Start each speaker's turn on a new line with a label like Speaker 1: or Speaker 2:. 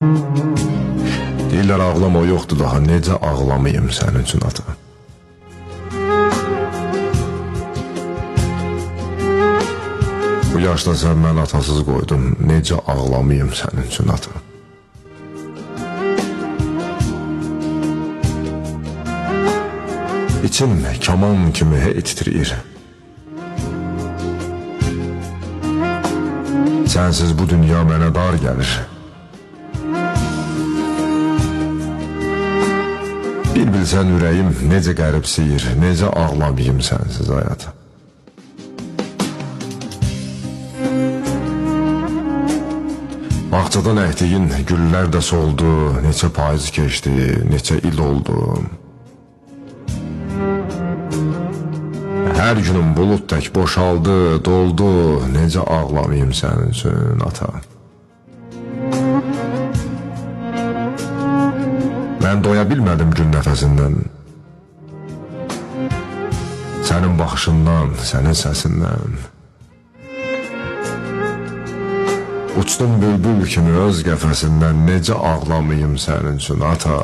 Speaker 1: Deyirlər ağlama yoxdur daha, necə ağlamayım sənin üçün ata? Bu yaşda sən mən atasız qoydum, necə ağlamayım sənin üçün ata? İçim kaman kimi hey titriyir. Sənsiz bu dünya mənə dar gəlir. Bir bilsən ürəyim necə qəribsiyir, necə ağlamayım sənsiz hayata. Bağçadan əkdiyin güllər də soldu, neçə payız keçdi, neçə il oldu. Hər günüm bulud tək boşaldı, doldu, necə ağlamayım sənin üçün ata. Mən doya bilmədim gün nəfəsindən, sənin baxışından, sənin səsindən. Uçdum bülbül kimi öz qəfəsindən, necə ağlamayım sənin üçün ata.